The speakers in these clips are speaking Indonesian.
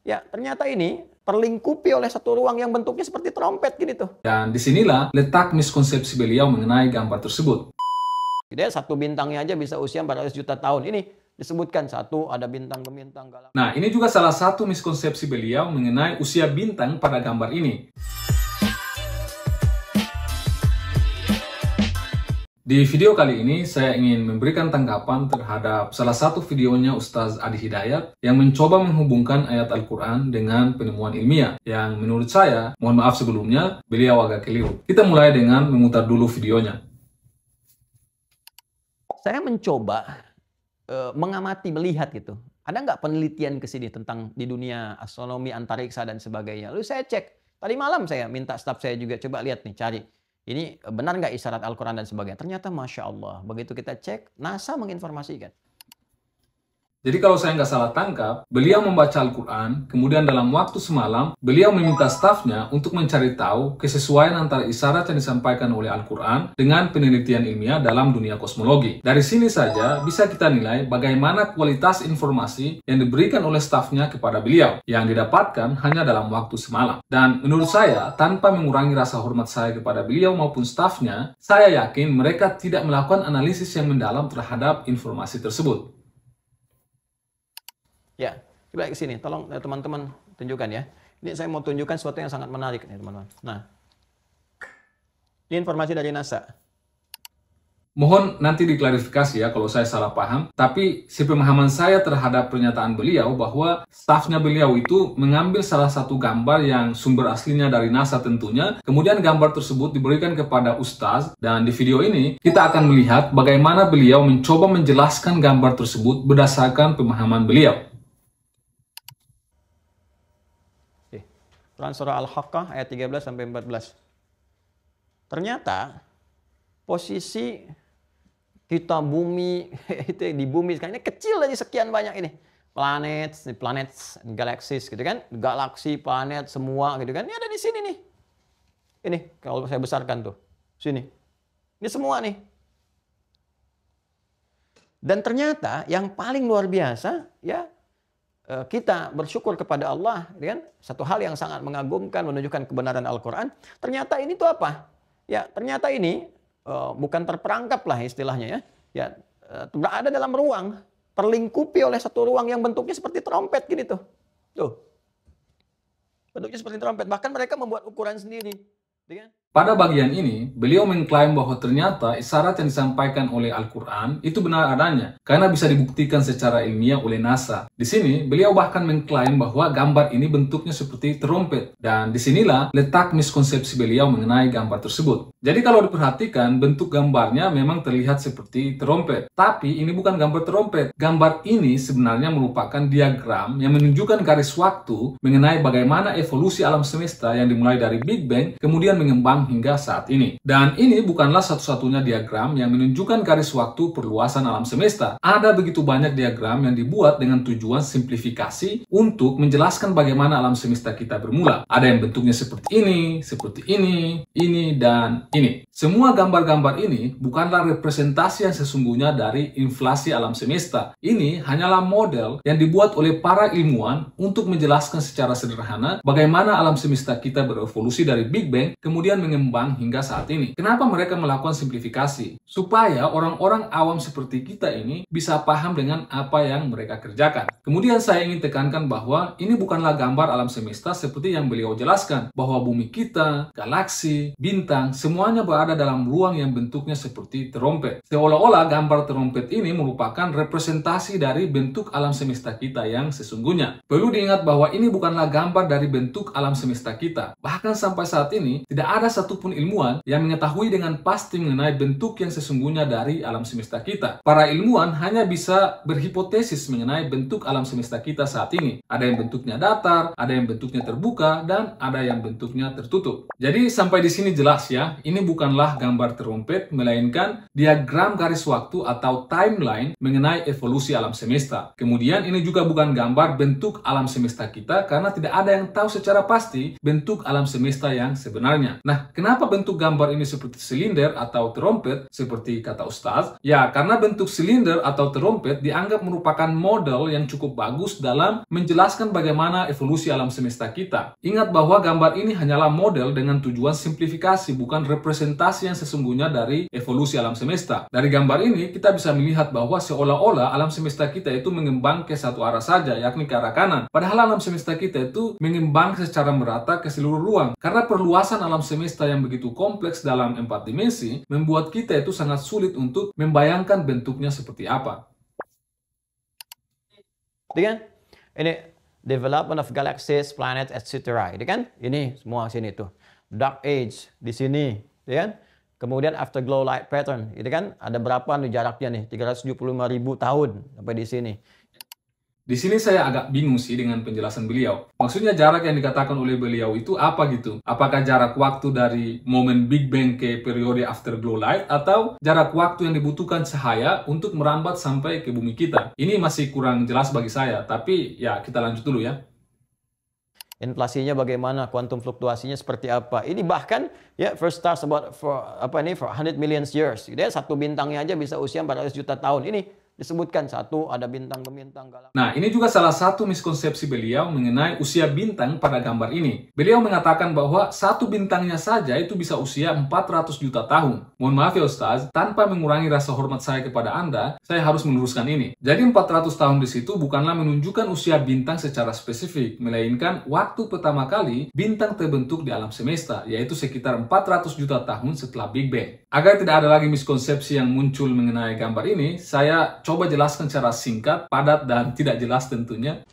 Ya, ternyata ini terlingkupi oleh satu ruang yang bentuknya seperti trompet gini tuh. Dan disinilah letak miskonsepsi beliau mengenai gambar tersebut. Dia satu bintangnya aja bisa usia 400 juta tahun. Ini disebutkan satu ada bintang gemintang galak. Nah, ini juga salah satu miskonsepsi beliau mengenai usia bintang pada gambar ini. Di video kali ini, saya ingin memberikan tanggapan terhadap salah satu videonya Ustaz Adi Hidayat yang mencoba menghubungkan ayat Al-Quran dengan penemuan ilmiah. Yang menurut saya, mohon maaf sebelumnya, beliau agak keliru. Kita mulai dengan memutar dulu videonya. Saya mencoba mengamati, melihat gitu. Ada nggak penelitian ke sini tentang di dunia astronomi, antariksa, dan sebagainya. Lalu saya cek. Tadi malam saya minta staf saya juga coba lihat nih, cari. Ini benar nggak isyarat Al-Quran dan sebagainya. Ternyata Masya Allah, begitu kita cek, NASA menginformasikan. Jadi kalau saya nggak salah tangkap, beliau membaca Al-Quran, kemudian dalam waktu semalam, beliau meminta stafnya untuk mencari tahu kesesuaian antara isyarat yang disampaikan oleh Al-Quran dengan penelitian ilmiah dalam dunia kosmologi. Dari sini saja bisa kita nilai bagaimana kualitas informasi yang diberikan oleh stafnya kepada beliau, yang didapatkan hanya dalam waktu semalam. Dan menurut saya, tanpa mengurangi rasa hormat saya kepada beliau maupun stafnya, saya yakin mereka tidak melakukan analisis yang mendalam terhadap informasi tersebut. Ya, coba ke sini. Tolong teman-teman tunjukkan ya. Ini saya mau tunjukkan sesuatu yang sangat menarik nih teman-teman. Nah, ini informasi dari NASA. Mohon nanti diklarifikasi ya kalau saya salah paham, tapi sepemahaman saya terhadap pernyataan beliau bahwa stafnya beliau itu mengambil salah satu gambar yang sumber aslinya dari NASA tentunya, kemudian gambar tersebut diberikan kepada Ustaz, dan di video ini kita akan melihat bagaimana beliau mencoba menjelaskan gambar tersebut berdasarkan pemahaman beliau. Quran surah Al-Haqqah ayat 13-14. Ternyata posisi kita bumi itu di bumi sekarang ini kecil aja sekian banyak ini. Planet, galaxies gitu kan. Galaksi, planet semua gitu kan. Ini ada di sini nih. Ini kalau saya besarkan tuh. Sini. Ini semua nih. Dan ternyata yang paling luar biasa ya, kita bersyukur kepada Allah, kan? Satu hal yang sangat mengagumkan, menunjukkan kebenaran Al-Quran. Ternyata ini tuh apa? Ya, ternyata ini bukan terperangkap lah istilahnya ya. Ya, berada dalam ruang, terlingkupi oleh satu ruang yang bentuknya seperti trompet gini tuh. Tuh. Bentuknya seperti trompet. Bahkan mereka membuat ukuran sendiri. Ya kan? Pada bagian ini, beliau mengklaim bahwa ternyata isyarat yang disampaikan oleh Al-Quran itu benar adanya, karena bisa dibuktikan secara ilmiah oleh NASA. Di sini, beliau bahkan mengklaim bahwa gambar ini bentuknya seperti trompet, dan disinilah letak miskonsepsi beliau mengenai gambar tersebut. Jadi kalau diperhatikan, bentuk gambarnya memang terlihat seperti trompet, tapi ini bukan gambar trompet. Gambar ini sebenarnya merupakan diagram yang menunjukkan garis waktu mengenai bagaimana evolusi alam semesta yang dimulai dari Big Bang, kemudian mengembang hingga saat ini. Dan ini bukanlah satu-satunya diagram yang menunjukkan garis waktu perluasan alam semesta. Ada begitu banyak diagram yang dibuat dengan tujuan simplifikasi untuk menjelaskan bagaimana alam semesta kita bermula. Ada yang bentuknya seperti ini, dan ini. Semua gambar-gambar ini bukanlah representasi yang sesungguhnya dari inflasi alam semesta. Ini hanyalah model yang dibuat oleh para ilmuwan untuk menjelaskan secara sederhana bagaimana alam semesta kita berevolusi dari Big Bang, kemudian mengembang hingga saat ini. Kenapa mereka melakukan simplifikasi? Supaya orang-orang awam seperti kita ini bisa paham dengan apa yang mereka kerjakan. Kemudian saya ingin tekankan bahwa ini bukanlah gambar alam semesta seperti yang beliau jelaskan, bahwa bumi kita, galaksi, bintang, semuanya berada dalam ruang yang bentuknya seperti trompet. Seolah-olah gambar trompet ini merupakan representasi dari bentuk alam semesta kita yang sesungguhnya. Perlu diingat bahwa ini bukanlah gambar dari bentuk alam semesta kita. Bahkan sampai saat ini, tidak ada satupun ilmuwan yang mengetahui dengan pasti mengenai bentuk yang sesungguhnya dari alam semesta kita. Para ilmuwan hanya bisa berhipotesis mengenai bentuk alam semesta kita saat ini. Ada yang bentuknya datar, ada yang bentuknya terbuka, dan ada yang bentuknya tertutup. Jadi sampai di sini jelas ya, ini bukanlah gambar trompet, melainkan diagram garis waktu atau timeline mengenai evolusi alam semesta. Kemudian ini juga bukan gambar bentuk alam semesta kita, karena tidak ada yang tahu secara pasti bentuk alam semesta yang sebenarnya. Nah, kenapa bentuk gambar ini seperti silinder atau terompet seperti kata Ustaz? Ya, karena bentuk silinder atau terompet dianggap merupakan model yang cukup bagus dalam menjelaskan bagaimana evolusi alam semesta kita. Ingat bahwa gambar ini hanyalah model dengan tujuan simplifikasi, bukan representasi yang sesungguhnya dari evolusi alam semesta. Dari gambar ini kita bisa melihat bahwa seolah-olah alam semesta kita itu mengembang ke satu arah saja, yakni ke arah kanan. Padahal alam semesta kita itu mengembang secara merata ke seluruh ruang. Karena perluasan alam semesta yang begitu kompleks dalam 4 dimensi, membuat kita itu sangat sulit untuk membayangkan bentuknya seperti apa. Itu kan? Ini development of galaxies, planets, etc. Itu kan? Ini semua sini tuh. Dark age di sini, itu kan? Kemudian afterglow light pattern, itu kan? Ada berapa nih jaraknya nih? 375.000 tahun sampai di sini. Di sini saya agak bingung sih dengan penjelasan beliau. Maksudnya jarak yang dikatakan oleh beliau itu apa gitu? Apakah jarak waktu dari momen Big Bang ke periode afterglow light atau jarak waktu yang dibutuhkan cahaya untuk merambat sampai ke bumi kita? Ini masih kurang jelas bagi saya, tapi ya kita lanjut dulu ya. Inflasinya bagaimana, kuantum fluktuasinya seperti apa. Ini bahkan ya first stars about for 100 million years. Gitu ya, satu bintangnya aja bisa usia 400 juta tahun. Ini disebutkan satu ada bintang gemintang galaksi. Nah, ini juga salah satu miskonsepsi beliau mengenai usia bintang pada gambar ini. Beliau mengatakan bahwa satu bintangnya saja itu bisa usia 400 juta tahun. Mohon maaf ya Ustaz, tanpa mengurangi rasa hormat saya kepada Anda, saya harus meluruskan ini. Jadi 400 tahun di situ bukanlah menunjukkan usia bintang secara spesifik, melainkan waktu pertama kali bintang terbentuk di alam semesta, yaitu sekitar 400 juta tahun setelah Big Bang. Agar tidak ada lagi miskonsepsi yang muncul mengenai gambar ini, saya coba jelaskan secara singkat, padat, dan tidak jelas tentunya.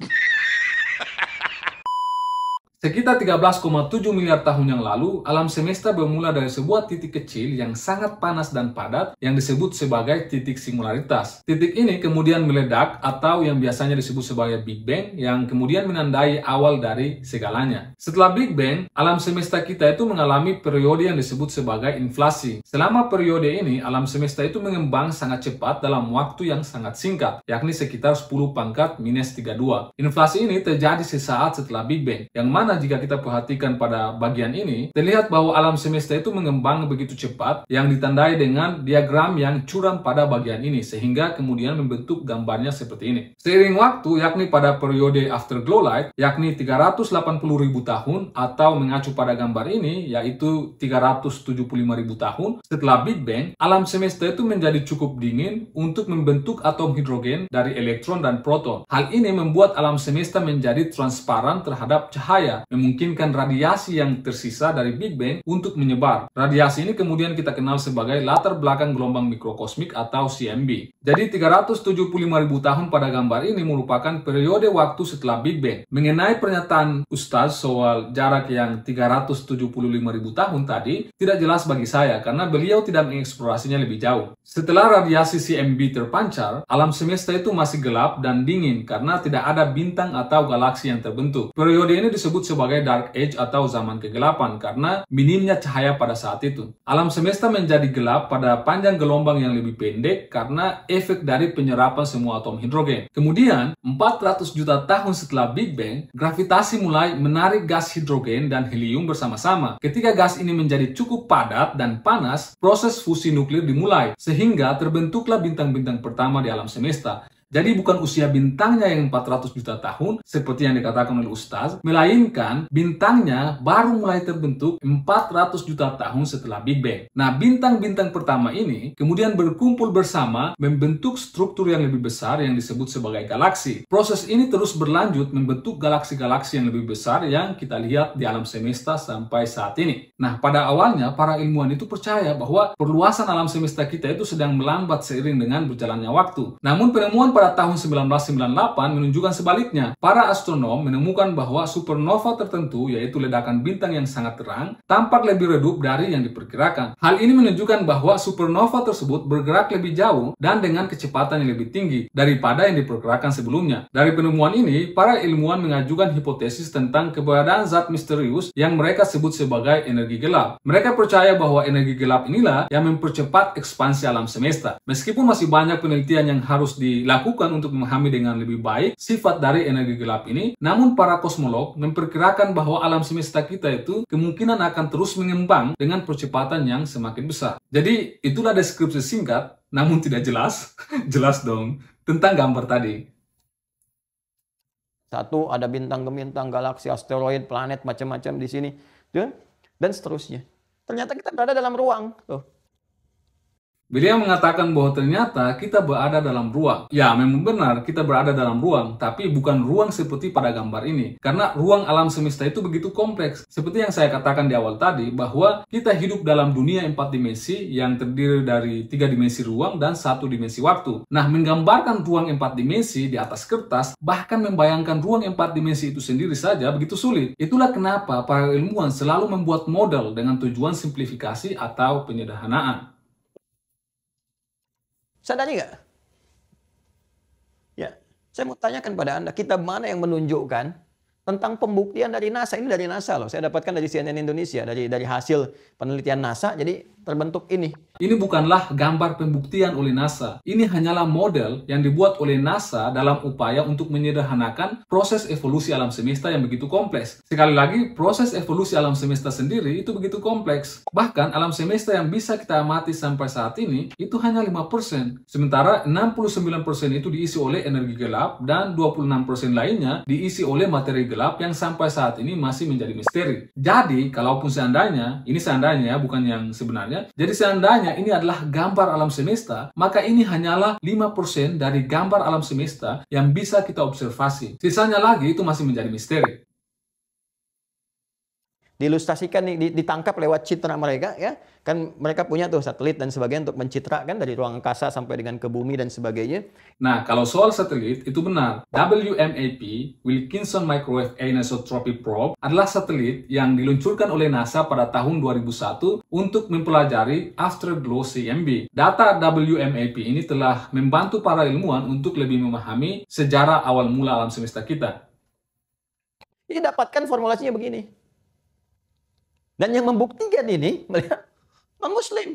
Sekitar 13,7 miliar tahun yang lalu, alam semesta bermula dari sebuah titik kecil yang sangat panas dan padat yang disebut sebagai titik singularitas. Titik ini kemudian meledak atau yang biasanya disebut sebagai Big Bang yang kemudian menandai awal dari segalanya. Setelah Big Bang, alam semesta kita itu mengalami periode yang disebut sebagai inflasi. Selama periode ini, alam semesta itu mengembang sangat cepat dalam waktu yang sangat singkat, yakni sekitar 10 pangkat minus 32. Inflasi ini terjadi sesaat setelah Big Bang, yang mana jika kita perhatikan pada bagian ini, terlihat bahwa alam semesta itu mengembang begitu cepat yang ditandai dengan diagram yang curam pada bagian ini, sehingga kemudian membentuk gambarnya seperti ini. Seiring waktu, yakni pada periode afterglow light, yakni 380.000 tahun, atau mengacu pada gambar ini, yaitu 375.000 tahun, setelah Big Bang, alam semesta itu menjadi cukup dingin untuk membentuk atom hidrogen dari elektron dan proton. Hal ini membuat alam semesta menjadi transparan terhadap cahaya, memungkinkan radiasi yang tersisa dari Big Bang untuk menyebar. Radiasi ini kemudian kita kenal sebagai latar belakang gelombang mikrokosmik atau CMB. Jadi 375.000 tahun pada gambar ini merupakan periode waktu setelah Big Bang. Mengenai pernyataan Ustaz soal jarak yang 375.000 tahun tadi, tidak jelas bagi saya karena beliau tidak mengeksplorasinya lebih jauh. Setelah radiasi CMB terpancar, alam semesta itu masih gelap dan dingin karena tidak ada bintang atau galaksi yang terbentuk. Periode ini disebut sebagai Dark Age atau zaman kegelapan karena minimnya cahaya pada saat itu. Alam semesta menjadi gelap pada panjang gelombang yang lebih pendek karena efek dari penyerapan semua atom hidrogen. Kemudian, 400 juta tahun setelah Big Bang, gravitasi mulai menarik gas hidrogen dan helium bersama-sama. Ketika gas ini menjadi cukup padat dan panas, proses fusi nuklir dimulai, sehingga terbentuklah bintang-bintang pertama di alam semesta. Jadi bukan usia bintangnya yang 400 juta tahun seperti yang dikatakan oleh Ustaz, melainkan bintangnya baru mulai terbentuk 400 juta tahun setelah Big Bang. Nah, bintang-bintang pertama ini kemudian berkumpul bersama membentuk struktur yang lebih besar yang disebut sebagai galaksi. Proses ini terus berlanjut membentuk galaksi-galaksi yang lebih besar yang kita lihat di alam semesta sampai saat ini. Nah, pada awalnya para ilmuwan itu percaya bahwa perluasan alam semesta kita itu sedang melambat seiring dengan berjalannya waktu. Namun penemuan pada tahun 1998 menunjukkan sebaliknya. Para astronom menemukan bahwa supernova tertentu, yaitu ledakan bintang yang sangat terang, tampak lebih redup dari yang diperkirakan. Hal ini menunjukkan bahwa supernova tersebut bergerak lebih jauh dan dengan kecepatan yang lebih tinggi daripada yang diperkirakan sebelumnya. Dari penemuan ini, para ilmuwan mengajukan hipotesis tentang keberadaan zat misterius yang mereka sebut sebagai energi gelap. Mereka percaya bahwa energi gelap inilah yang mempercepat ekspansi alam semesta. Meskipun masih banyak penelitian yang harus dilakukan dilakukan untuk memahami dengan lebih baik sifat dari energi gelap ini, namun para kosmolog memperkirakan bahwa alam semesta kita itu kemungkinan akan terus mengembang dengan percepatan yang semakin besar. Jadi itulah deskripsi singkat, namun tidak jelas, jelas dong, tentang gambar tadi. Satu, ada bintang-bintang, galaksi, asteroid, planet, macam-macam di sini. Dan seterusnya. Ternyata kita berada dalam ruang. Tuh. Beliau mengatakan bahwa ternyata kita berada dalam ruang. Ya, memang benar kita berada dalam ruang, tapi bukan ruang seperti pada gambar ini. Karena ruang alam semesta itu begitu kompleks. Seperti yang saya katakan di awal tadi, bahwa kita hidup dalam dunia 4 dimensi yang terdiri dari 3 dimensi ruang dan 1 dimensi waktu. Nah, menggambarkan ruang 4 dimensi di atas kertas, bahkan membayangkan ruang 4 dimensi itu sendiri saja begitu sulit. Itulah kenapa para ilmuwan selalu membuat model dengan tujuan simplifikasi atau penyederhanaan. Sadari nggak? Ya, saya mau tanyakan pada Anda, kitab mana yang menunjukkan tentang pembuktian dari NASA? Ini dari NASA loh, saya dapatkan dari CNN Indonesia, dari hasil penelitian NASA, jadi terbentuk ini. Ini bukanlah gambar pembuktian oleh NASA. Ini hanyalah model yang dibuat oleh NASA dalam upaya untuk menyederhanakan proses evolusi alam semesta yang begitu kompleks. Sekali lagi, proses evolusi alam semesta sendiri itu begitu kompleks. Bahkan alam semesta yang bisa kita amati sampai saat ini itu hanya 5%. Sementara 69% itu diisi oleh energi gelap dan 26% lainnya diisi oleh materi gelap yang sampai saat ini masih menjadi misteri. Jadi, kalaupun seandainya, ini seandainya bukan yang sebenarnya, jadi seandainya ini adalah gambar alam semesta, maka ini hanyalah 5% dari gambar alam semesta yang bisa kita observasi. Sisanya lagi itu masih menjadi misteri. Diilustrasikan, ditangkap lewat citra mereka, ya kan mereka punya tuh satelit dan sebagainya untuk mencitrakan dari ruang angkasa sampai dengan ke bumi dan sebagainya. Nah, kalau soal satelit itu benar. WMAP, Wilkinson Microwave Anisotropy Probe, adalah satelit yang diluncurkan oleh NASA pada tahun 2001 untuk mempelajari Afterglow CMB. Data WMAP ini telah membantu para ilmuwan untuk lebih memahami sejarah awal mula alam semesta kita. Ini dapatkan formulasinya begini. Dan yang membuktikan ini, melihat non-Muslim.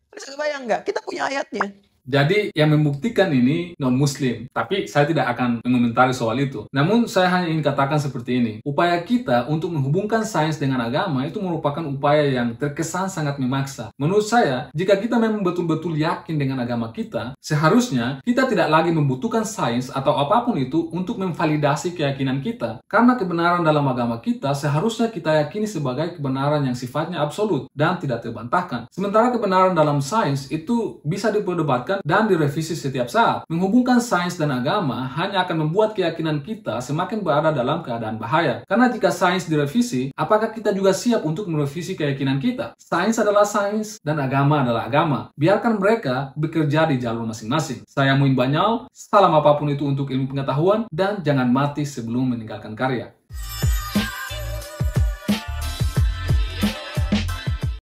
Bisa kebayang nggak? Kita punya ayatnya. Jadi yang membuktikan ini non-Muslim. Tapi saya tidak akan mengomentari soal itu. Namun saya hanya ingin katakan seperti ini. Upaya kita untuk menghubungkan sains dengan agama itu merupakan upaya yang terkesan sangat memaksa. Menurut saya, jika kita memang betul-betul yakin dengan agama kita, seharusnya kita tidak lagi membutuhkan sains atau apapun itu untuk memvalidasi keyakinan kita. Karena kebenaran dalam agama kita seharusnya kita yakini sebagai kebenaran yang sifatnya absolut dan tidak terbantahkan. Sementara kebenaran dalam sains itu bisa diperdebatkan dan direvisi setiap saat. Menghubungkan sains dan agama hanya akan membuat keyakinan kita semakin berada dalam keadaan bahaya. Karena jika sains direvisi, apakah kita juga siap untuk merevisi keyakinan kita? Sains adalah sains dan agama adalah agama. Biarkan mereka bekerja di jalur masing-masing. Saya Muin Banyal, salam apapun itu untuk ilmu pengetahuan dan jangan mati sebelum meninggalkan karya.